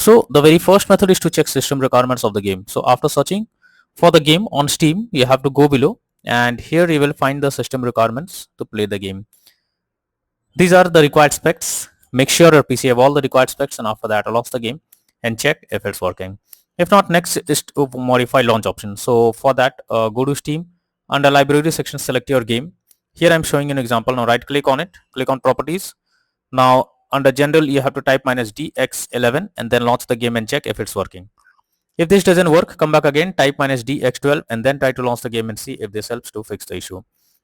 So the very first method is to check system requirements of the game. So after searching for the game on Steam, you have to go below, and here you will find the system requirements to play the game. These are the required specs. Make sure your PC have all the required specs, and after that launch the game and check if it's working. If not, next is to modify launch option. So for that, go to Steam, under library section select your game. Here I'm showing an example. Now right click on it, click on properties. Now under general you have to type -dx11 and then launch the game and check if it's working. If this doesn't work, come back again, type -dx12 and then try to launch the game and see if this helps to fix the issue.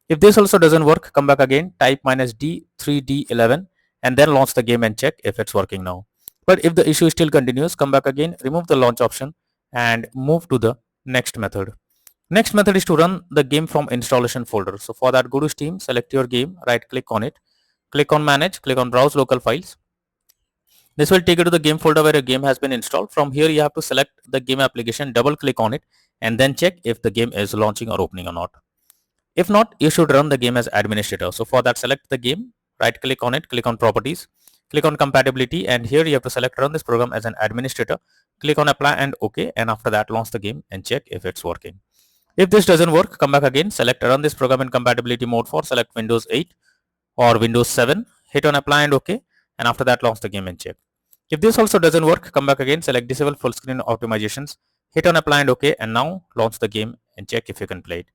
If this also doesn't work, come back again, type -d3d11 and then launch the game and check if it's working now. But if the issue still continues, come back again, remove the launch option and move to the next method. Next method is to run the game from installation folder. So for that, go to Steam, select your game, right click on it, click on manage, click on browse local files. This will take you to the game folder where your game has been installed. From here you have to select the game application, double click on it and then check if the game is launching or opening or not. If not, you should run the game as administrator. So for that, select the game, right click on it, click on properties, click on compatibility, and here you have to select run this program as an administrator. Click on apply and OK, and after that launch the game and check if it's working. If this doesn't work, come back again, select run this program in compatibility mode for select Windows 8 or Windows 7, hit on apply and OK, and after that launch the game and check. If this also doesn't work, come back again, select disable full screen optimizations, hit on apply and OK, and now launch the game and check if you can play it.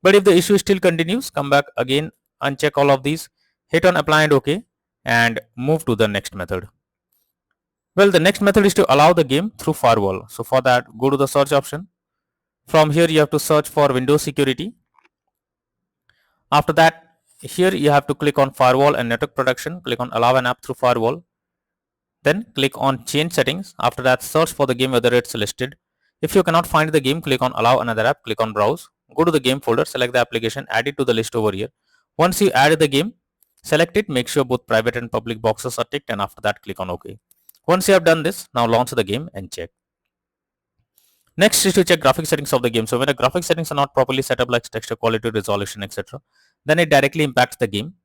But if the issue still continues, come back again, uncheck all of these, hit on apply and OK, and move to the next method. Well, the next method is to allow the game through firewall. So for that, go to the search option. From here you have to search for Windows security. After that, here you have to click on firewall and network protection, click on allow an app through firewall. Then click on change settings. After that, search for the game whether it's listed. If you cannot find the game, click on allow another app, click on browse. Go to the game folder, select the application, add it to the list over here. Once you add the game, select it, make sure both private and public boxes are ticked, and after that click on OK. Once you have done this, now launch the game and check. Next is to check graphic settings of the game. So when the graphic settings are not properly set up, like texture quality, resolution, etc., then it directly impacts the game.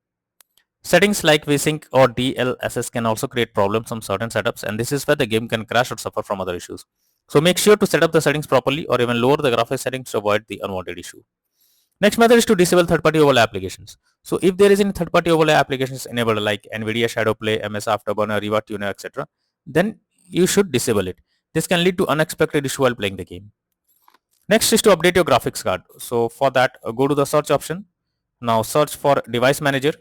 Settings like VSync or DLSS can also create problems on certain setups, and this is where the game can crash or suffer from other issues. So make sure to set up the settings properly or even lower the graphics settings to avoid the unwanted issue. Next method is to disable third-party overlay applications. So if there is any third-party overlay applications enabled like NVIDIA Shadowplay, MS Afterburner, Riva Tuner, etc., then you should disable it. This can lead to unexpected issue while playing the game. Next is to update your graphics card. So for that, go to the search option. Now search for device manager.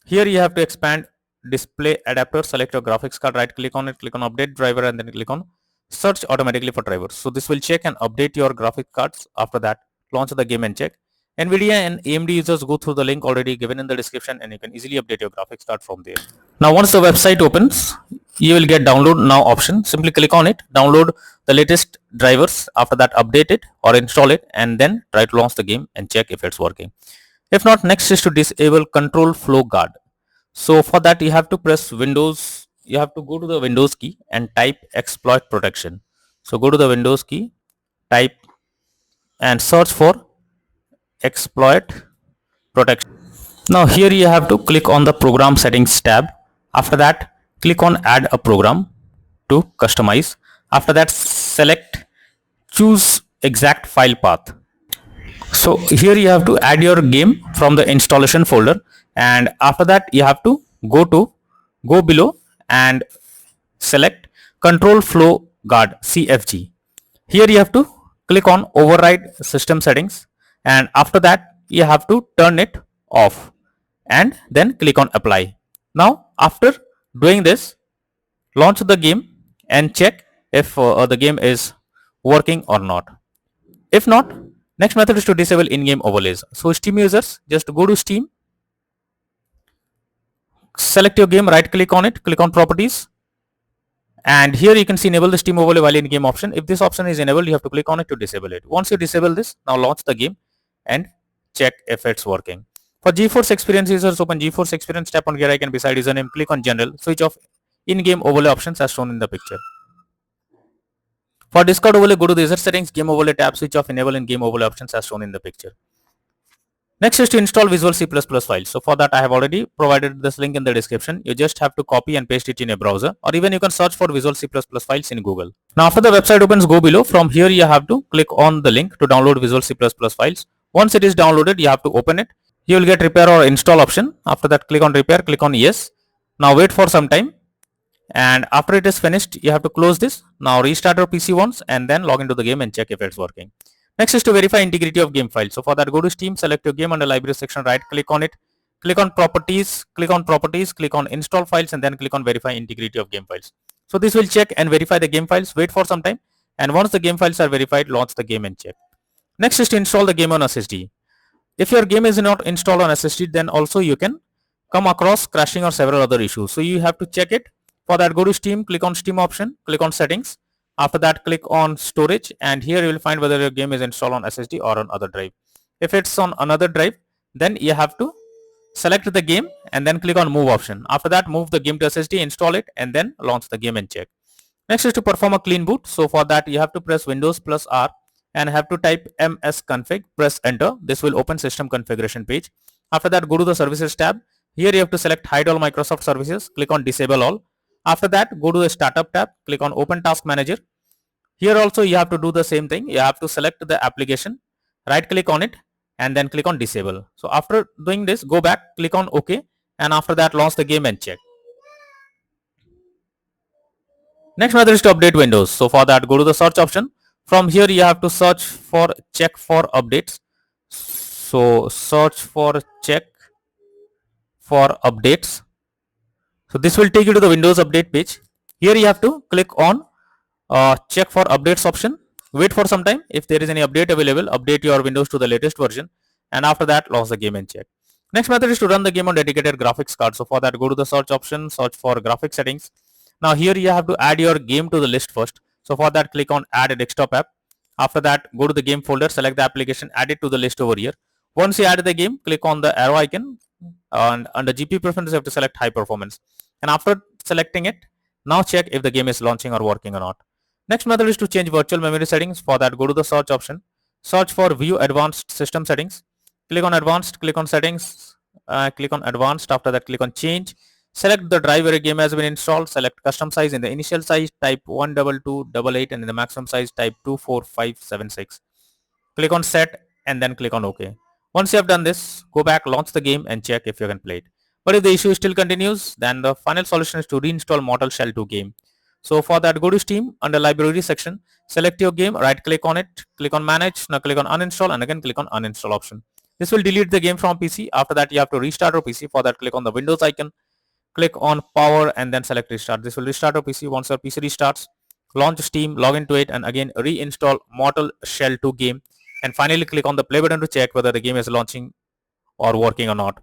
Here you have to expand display adapter, select your graphics card, right click on it, click on update driver, and then click on search automatically for drivers. So this will check and update your graphic cards. After that, launch the game and check. NVIDIA and AMD users go through the link already given in the description, and you can easily update your graphics card from there. Now once the website opens, you will get download now option. Simply click on it, download the latest drivers, after that update it or install it, and then try to launch the game and check if it's working. If not, next is to disable control flow guard. So for that, you have to press Windows, you have to go to the Windows key and type exploit protection. So go to the Windows key, type and search for exploit protection. Now here you have to click on the program settings tab. After that, click on add a program to customize. After that, select choose exact file path. So here you have to add your game from the installation folder, and after that you have to go below and select control flow guard CFG. Here you have to click on override system settings, and after that you have to turn it off and then click on apply. Now after doing this, launch the game and check if the game is working or not. If not, next method is to disable in-game overlays. So Steam users, just go to Steam, select your game, right click on it, click on properties, and here you can see enable the Steam overlay while in game option. If this option is enabled, you have to click on it to disable it. Once you disable this, now launch the game and check if it's working. For GeForce Experience users, open GeForce Experience, tap on gear icon beside username, click on general, switch off in-game overlay options as shown in the picture. For Discord overlay, go to the user settings, game overlay tab, switch off enable in game overlay options as shown in the picture. Next is to install Visual C++ files. So for that, I have already provided this link in the description. You just have to copy and paste it in a browser, or even you can search for Visual C++ files in Google. Now after the website opens, go below. From here you have to click on the link to download Visual C++ files. Once it is downloaded, you have to open it. You will get repair or install option. After that, click on repair, click on yes. Now wait for some time, and after it is finished, you have to close this. Now restart your PC once and then log into the game and check if it's working. Next is to verify integrity of game file. So for that, go to Steam, select your game under library section, right click on it, click on properties, click on install files, and then click on verify integrity of game files. So this will check and verify the game files. Wait for some time, and once the game files are verified, launch the game and check. Next is to install the game on SSD. If your game is not installed on SSD, then also you can come across crashing or several other issues. So you have to check it. For that, go to Steam, click on Steam option, click on settings. After that, click on storage, and here you will find whether your game is installed on SSD or on other drive. If it's on another drive, then you have to select the game and then click on move option. After that, move the game to SSD, install it, and then launch the game and check. Next is to perform a clean boot. So for that, you have to press Windows plus R and have to type msconfig, press enter. This will open system configuration page. After that, go to the services tab. Here you have to select hide all Microsoft services, click on disable all. After that, go to the startup tab, click on open task manager. Here also you have to do the same thing. You have to select the application, right click on it, and then click on disable. So after doing this, go back, click on OK, and after that, launch the game and check. Next method is to update Windows. So for that, go to the search option. From here you have to search for check for updates. So search for check for updates. So this will take you to the Windows update page. Here you have to click on check for updates option. Wait for some time. If there is any update available, update your Windows to the latest version, and after that, launch the game and check. Next method is to run the game on dedicated graphics card. So for that, go to the search option, search for graphics settings. Now here you have to add your game to the list first. So for that, click on add a desktop app. After that, go to the game folder, select the application, add it to the list over here. Once you add the game, click on the arrow icon, and under GPU preferences, you have to select high performance. And after selecting it, now check if the game is launching or working or not. Next method is to change virtual memory settings. For that, go to the search option, search for view advanced system settings, click on advanced, click on settings, click on advanced. After that, click on change. Select the drive where a game has been installed, select custom size. In the initial size, type 12288, and in the maximum size, type 24576. Click on set and then click on OK. Once you have done this, go back, launch the game and check if you can play it. But if the issue still continues, then the final solution is to reinstall Mortal Shell 2 game. So for that, go to Steam, under library section, select your game, right click on it, click on manage, now click on uninstall, and again click on uninstall option. This will delete the game from PC. After that, you have to restart your PC. For that, click on the Windows icon, click on power, and then select restart. This will restart your PC. Once your PC restarts, launch Steam, log into it, and again reinstall Mortal Shell 2 game, and finally click on the play button to check whether the game is launching or working or not.